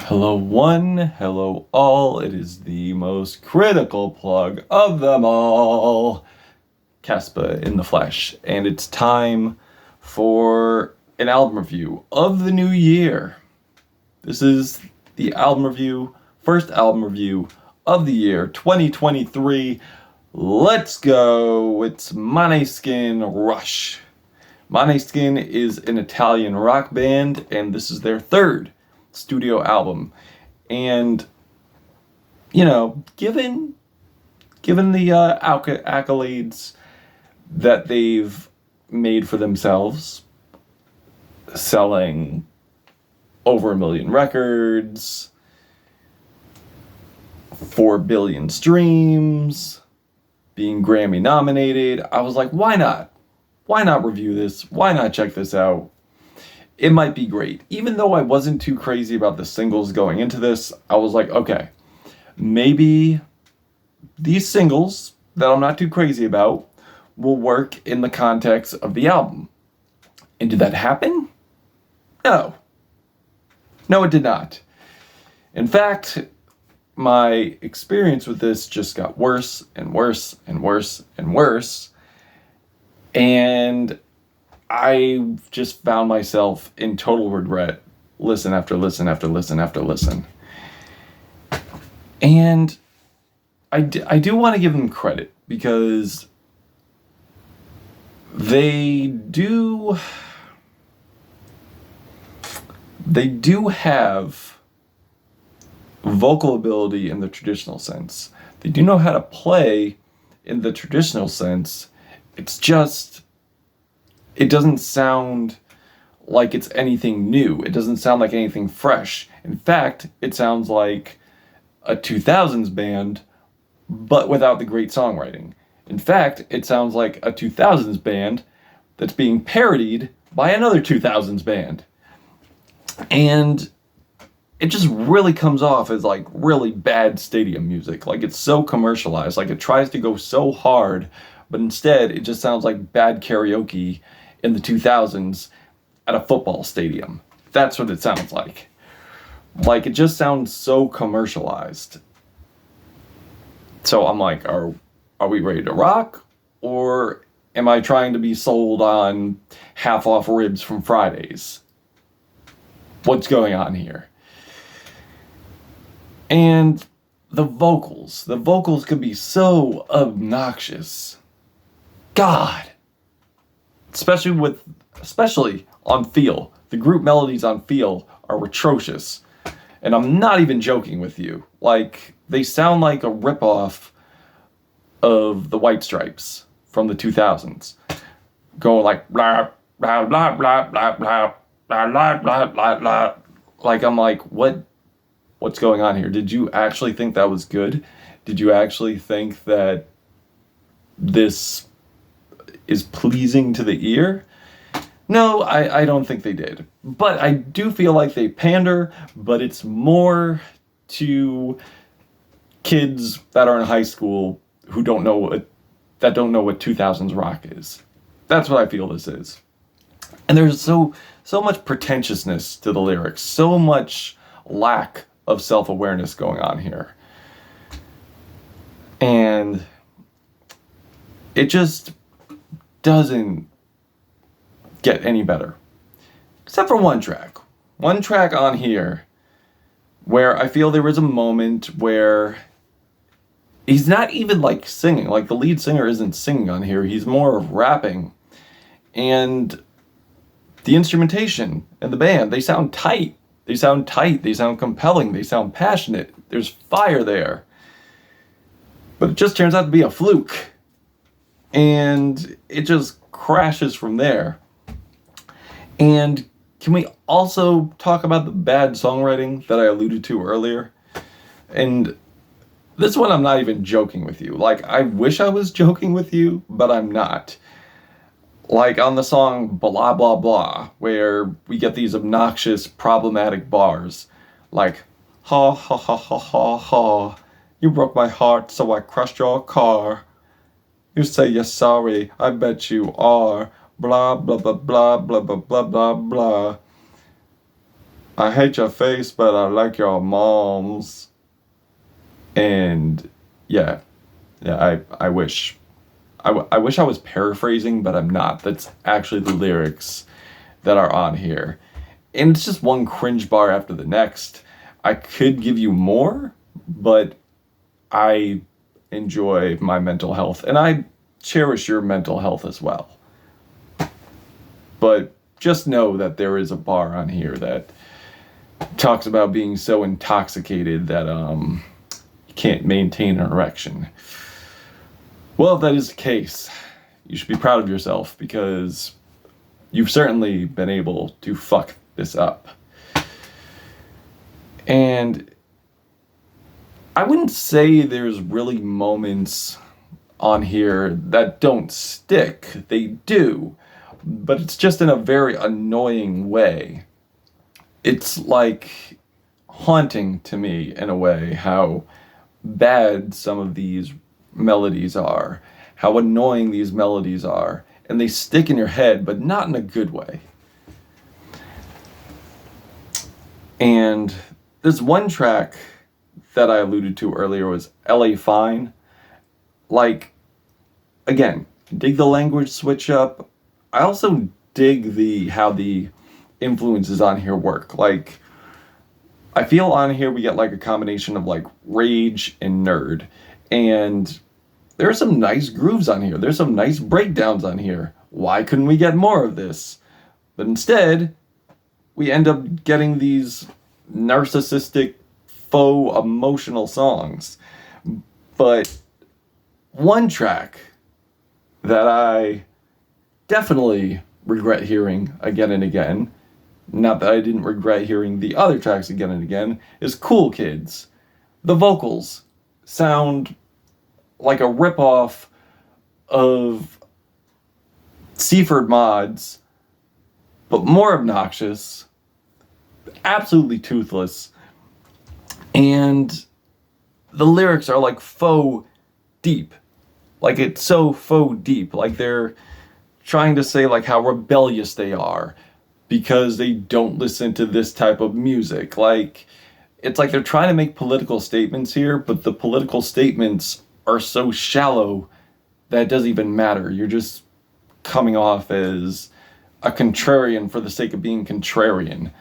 Hello one, hello all. It is the most critical plug of them all, Caspa in the flesh, and it's time for an album review of the new year. This is the album review, first album review of the year 2023. Let's go. It's Maneskin-Rush. Maneskin is an Italian rock band, and this is their third studio album. And you know, given the accolades that they've made for themselves, selling over 1 million records, 4 billion streams, being Grammy nominated, I was like, why not? Why not review this? Why not check this out? It might be great. Even though I wasn't too crazy about the singles going into this, I was like, okay, maybe these singles that I'm not too crazy about will work in the context of the album. And did that happen? No. No, it did not. In fact, my experience with this just got worse and worse and worse and worse. And I just found myself in total regret, listen after listen after listen after listen. And I do want to give them credit because they do have vocal ability in the traditional sense. They do know how to play in the traditional sense. It's just, it doesn't sound like it's anything new. It doesn't sound like anything fresh. In fact, it sounds like a 2000s band, but without the great songwriting. In fact, it sounds like a 2000s band that's being parodied by another 2000s band. And it just really comes off as like really bad stadium music. Like it's so commercialized, like it tries to go so hard, but instead it just sounds like bad karaoke in the 2000s at a football stadium. That's what it sounds like. Like it just sounds so commercialized. So I'm like, are we ready to rock? Or am I trying to be sold on half off ribs from Fridays? What's going on here? And the vocals could be so obnoxious. God. Especially on Feel. The group melodies on Feel are atrocious. And I'm not even joking with you. Like, they sound like a ripoff of the White Stripes from the 2000s. Going like blah blah blah blah blah blah blah blah blah blah blah. Like I'm like, what's going on here? Did you actually think that was good? Did you actually think that this is pleasing to the ear? No, I don't think they did. But I do feel like they pander, but it's more to kids that are in high school who don't know what 2000s rock is. That's what I feel this is. And there's so much pretentiousness to the lyrics, so much lack of self-awareness going on here. And it just doesn't get any better. Except for one track. One track on here where I feel there was a moment where he's not even like singing. Like the lead singer isn't singing on here. He's more rapping. And the instrumentation and the band, they sound tight. They sound compelling, they sound passionate. There's fire there. But it just turns out to be a fluke. And it just crashes from there. And can we also talk about the bad songwriting that I alluded to earlier? And this one I'm not even joking with you. Like, I wish I was joking with you, but I'm not. Like on the song Blah Blah Blah, where we get these obnoxious, problematic bars. Like, ha ha ha ha ha ha, you broke my heart so I crushed your car. You say you're sorry, I bet you are. Blah blah blah blah blah blah blah blah blah. I hate your face, but I like your moms. And yeah, I wish. I wish I was paraphrasing, but I'm not. That's actually the lyrics that are on here. And it's just one cringe bar after the next. I could give you more, but I enjoy my mental health, and I cherish your mental health as well. But just know that there is a bar on here that talks about being so intoxicated that you can't maintain an erection. Well, if that is the case, you should be proud of yourself, because you've certainly been able to fuck this up. And I wouldn't say there's really moments on here that don't stick. They do, but it's just in a very annoying way. It's like haunting to me in a way how bad some of these melodies are, how annoying these melodies are, and they stick in your head, but not in a good way. And this one track that I alluded to earlier was LA Fine. Like, again, dig the language switch up. I also dig how the influences on here work. Like, I feel on here we get like a combination of like rage and nerd. And there are some nice grooves on here. There's some nice breakdowns on here. Why couldn't we get more of this? But instead, we end up getting these narcissistic, faux emotional songs. But one track that I definitely regret hearing again and again, not that I didn't regret hearing the other tracks again and again, is Kool Kids. The vocals sound like a ripoff of Seaford Mods, but more obnoxious, absolutely toothless, and the lyrics are like faux deep. Like, it's so faux deep. Like, they're trying to say like how rebellious they are because they don't listen to this type of music. Like, it's like they're trying to make political statements here, but the political statements are so shallow that it doesn't even matter. You're just coming off as a contrarian for the sake of being contrarian.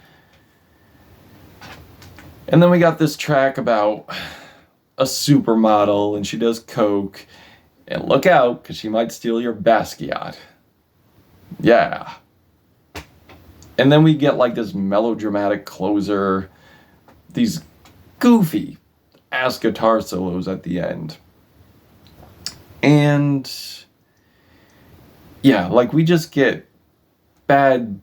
And then we got this track about a supermodel and she does coke, and look out, because she might steal your Basquiat. Yeah. And then we get like this melodramatic closer, these goofy ass guitar solos at the end. And yeah, like we just get bad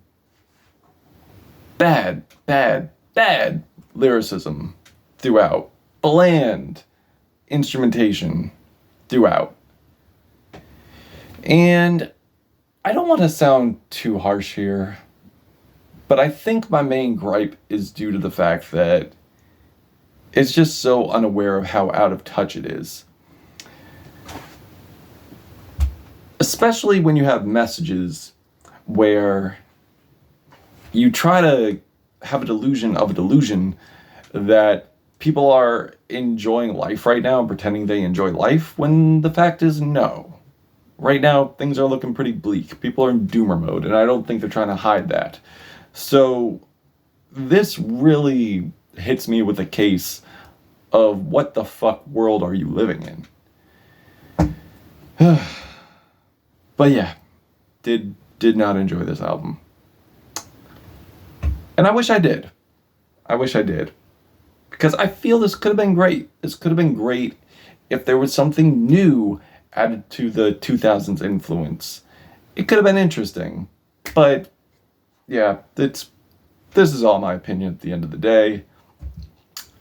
lyricism throughout. Bland instrumentation throughout. And I don't want to sound too harsh here, but I think my main gripe is due to the fact that it's just so unaware of how out of touch it is. Especially when you have messages where you try to have a delusion of a delusion that people are enjoying life right now and pretending they enjoy life, when the fact is no. Right now, things are looking pretty bleak. People are in doomer mode, and I don't think they're trying to hide that. So this really hits me with a case of what the fuck world are you living in? But yeah, did not enjoy this album. And I wish I did. Because I feel this could have been great. This could have been great if there was something new added to the 2000s influence. It could have been interesting. But yeah, this is all my opinion at the end of the day.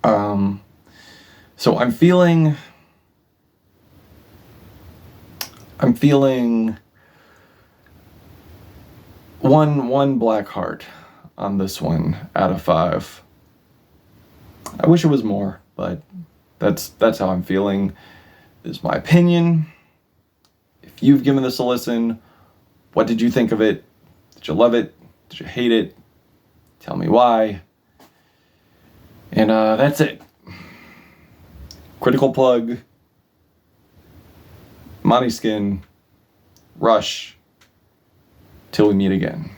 So I'm feeling one black heart on this one out of 5. I wish it was more, but that's how I'm feeling. This is my opinion. If you've given this a listen, what did you think of it? Did you love it? Did you hate it? Tell me why. And that's it. Critical plug. Maneskin-Rush. Till we meet again.